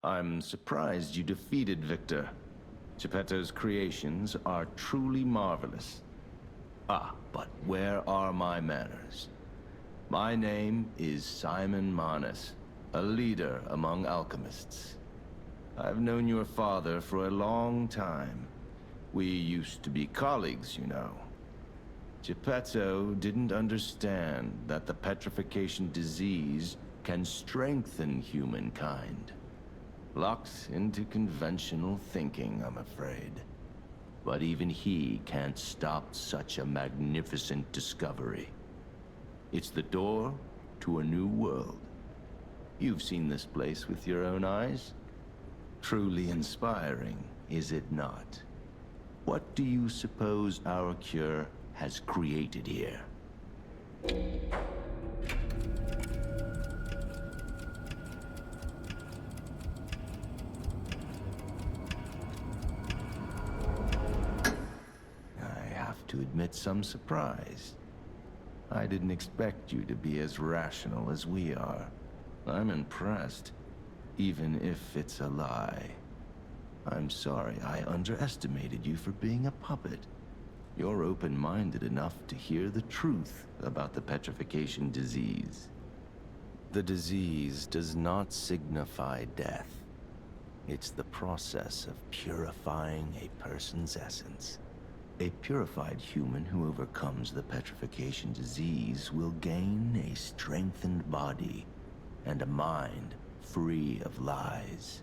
I'm surprised you defeated Victor. Geppetto's creations are truly marvelous. Ah, but where are my manners? My name is Simon Manus, a leader among alchemists. I've known your father for a long time. We used to be colleagues, you know. Geppetto didn't understand that the petrification disease can strengthen humankind. Locked into conventional thinking, I'm afraid. But even he can't stop such a magnificent discovery. It's the door to a new world. You've seen this place with your own eyes. Truly inspiring, is it not? What do you suppose our cure has created here? I have to admit some surprise. I didn't expect you to be as rational as we are. I'm impressed, even if it's a lie. I'm sorry I underestimated you for being a puppet. You're open-minded enough to hear the truth about the petrification disease. The disease does not signify death. It's the process of purifying a person's essence. A purified human who overcomes the petrification disease will gain a strengthened body and a mind free of lies.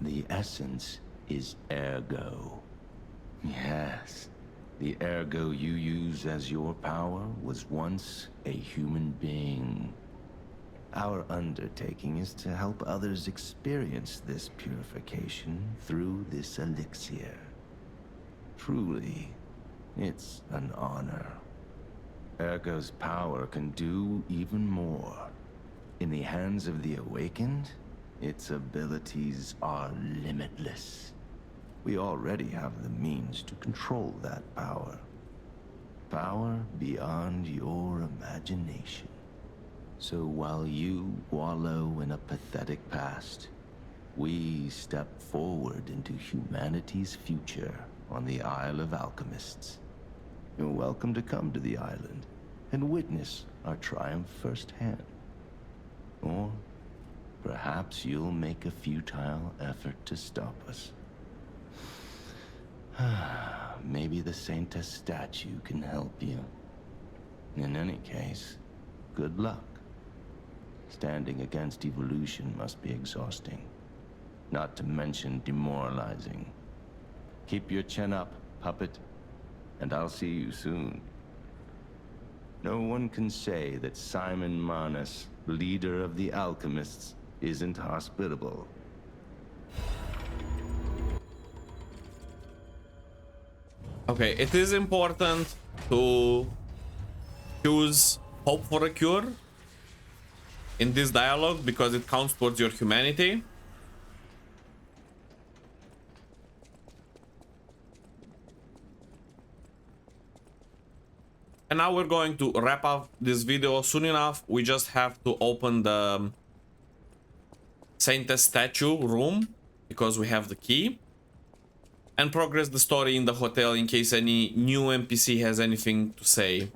The essence is ergo. Yes, the ergo you use as your power was once a human being. Our undertaking is to help others experience this purification through this elixir. Truly, it's an honor. Ergo's power can do even more. In the hands of the awakened, its abilities are limitless. We already have the means to control that power. Power beyond your imagination. So while you wallow in a pathetic past, we step forward into humanity's future on the Isle of Alchemists. You're welcome to come to the island and witness our triumph firsthand. Or perhaps you'll make a futile effort to stop us. Maybe the Saintess statue can help you. In any case, good luck. Standing against evolution must be exhausting, not to mention demoralizing. Keep your chin up, puppet, and I'll see you soon. No one can say that Simon Manus, leader of the alchemists, isn't hospitable. Okay, it is important to choose hope for a cure in this dialogue because it counts towards your humanity. And now we're going to wrap up this video soon enough. We just have to open the Saintess statue room because we have the key. And progress the story in the hotel in case any new NPC has anything to say.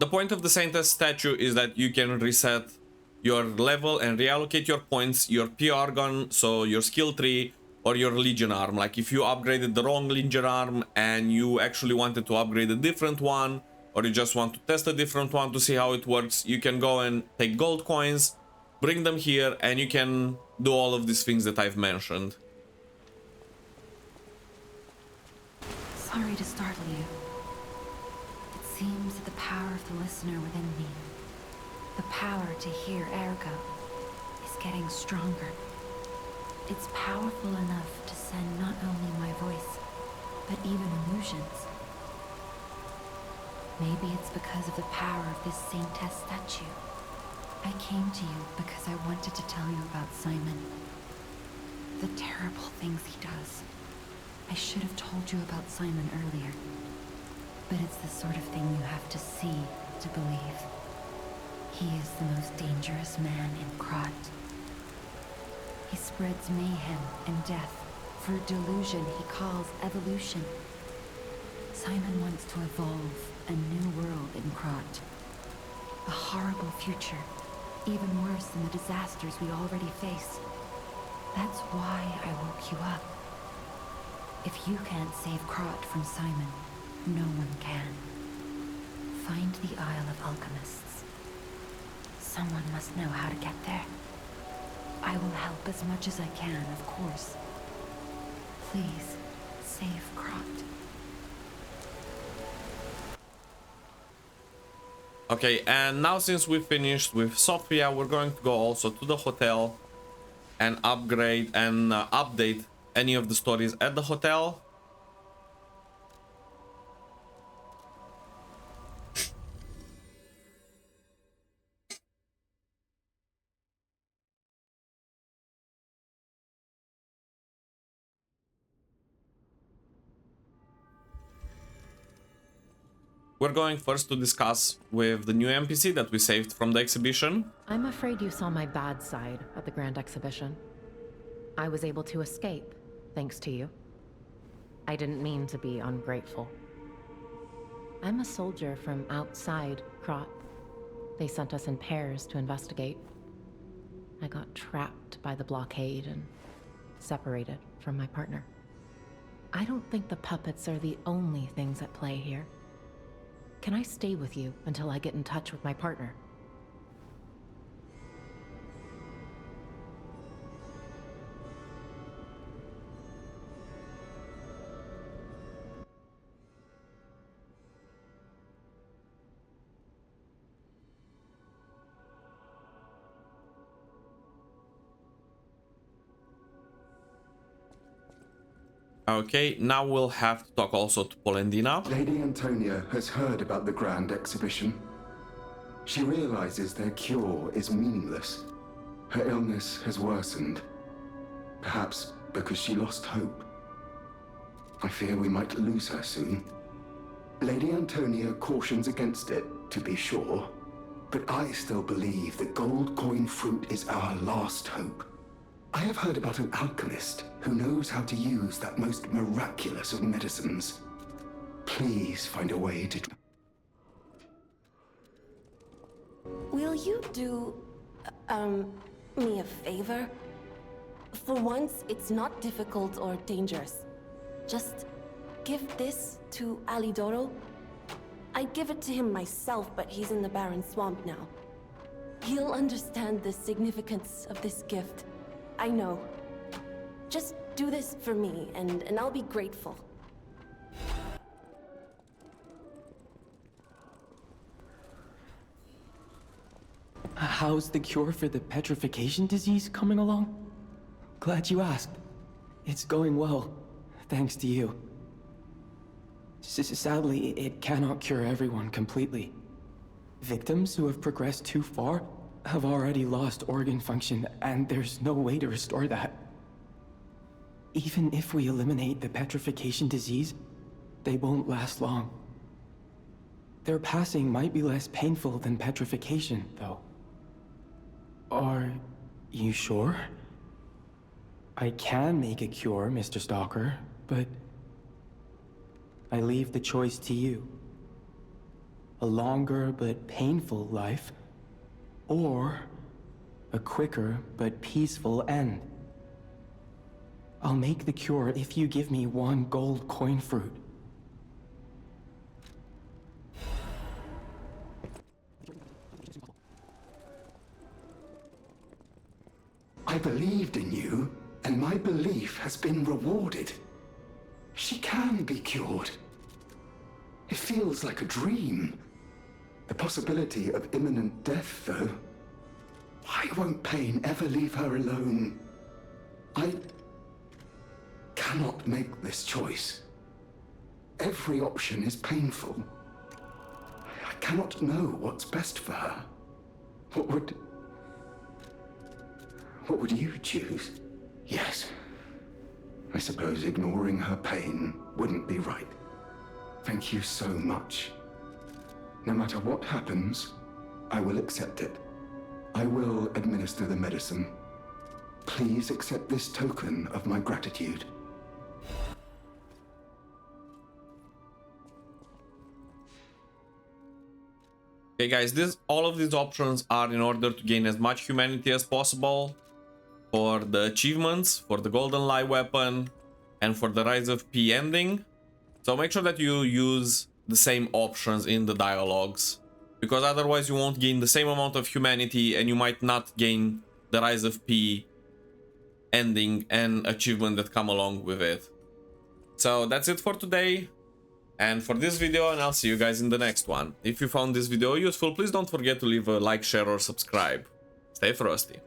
The point of the Saintess statue is that you can reset your level and reallocate your points, your PR gun, so your skill tree, or your Legion arm. Like if you upgraded the wrong Legion arm and you actually wanted to upgrade a different one, or you just want to test a different one to see how it works, you can go and take gold coins, bring them here, and you can do all of these things that I've mentioned. Sorry to startle you. It seems that the power of the listener within me, the power to hear ergo, is getting stronger. It's powerful enough to send not only my voice, but even illusions. Maybe it's because of the power of this Saintess statue. I came to you because I wanted to tell you about Simon. The terrible things he does. I should have told you about Simon earlier. But it's the sort of thing you have to see to believe. He is the most dangerous man in Quartz. He spreads mayhem and death for a delusion he calls evolution. Simon wants to evolve a new world in Quartz. A horrible future, even worse than the disasters we already face. That's why I woke you up. If you can't save Quartz from Simon, no one can. Find the Isle of Alchemists. Someone must know how to get there. I will help as much as I can, of course. Please, save Quartz. Okay, and now since we finished with Sophia, we're going to go also to the hotel and upgrade and update any of the stories at the hotel. We're going first to discuss with the new NPC that we saved from the exhibition. I'm afraid you saw my bad side at the Grand Exhibition. I was able to escape, thanks to you. I didn't mean to be ungrateful. I'm a soldier from outside Quartz. They sent us in pairs to investigate. I got trapped by the blockade and separated from my partner. I don't think the puppets are the only things at play here. Can I stay with you until I get in touch with my partner? Okay, now we'll have to talk also to Polendina. Lady Antonia has heard about the Grand Exhibition. She realizes their cure is meaningless. Her illness has worsened. Perhaps because she lost hope. I fear we might lose her soon. Lady Antonia cautions against it, to be sure. But I still believe the gold coin fruit is our last hope. I have heard about an alchemist who knows how to use that most miraculous of medicines. Please find a way to... Will you do, me a favor? For once, it's not difficult or dangerous. Just give this to Alidoro. I'd give it to him myself, but he's in the barren swamp now. He'll understand the significance of this gift. I know. Just do this for me, and I'll be grateful. How's the cure for the petrification disease coming along? Glad you asked. It's going well, thanks to you. Sadly, it cannot cure everyone completely. Victims who have progressed too far have already lost organ function, and there's no way to restore that. Even if we eliminate the petrification disease, they won't last long. Their passing might be less painful than petrification, though. Are you sure? I can make a cure, Mr. Stalker, but I leave the choice to you. A longer but painful life, or a quicker but peaceful end. I'll make the cure if you give me 1 gold coin fruit. I believed in you, and my belief has been rewarded. She can be cured. It feels like a dream. The possibility of imminent death, though. Why won't pain ever leave her alone? I cannot make this choice. Every option is painful. I cannot know what's best for her. What would you choose? Yes. I suppose ignoring her pain wouldn't be right. Thank you so much. No matter what happens, I will accept it. I will administer the medicine. Please accept this token of my gratitude. Okay guys, all of these options are in order to gain as much humanity as possible for the achievements, for the golden light weapon, and for the Rise of P ending. So make sure that you use the same options in the dialogues, because otherwise you won't gain the same amount of humanity and you might not gain the Rise of P ending and achievement that come along with it. So that's it for today and for this video, and I'll see you guys in the next one. If you found this video useful, please don't forget to leave a like, share or subscribe. Stay frosty.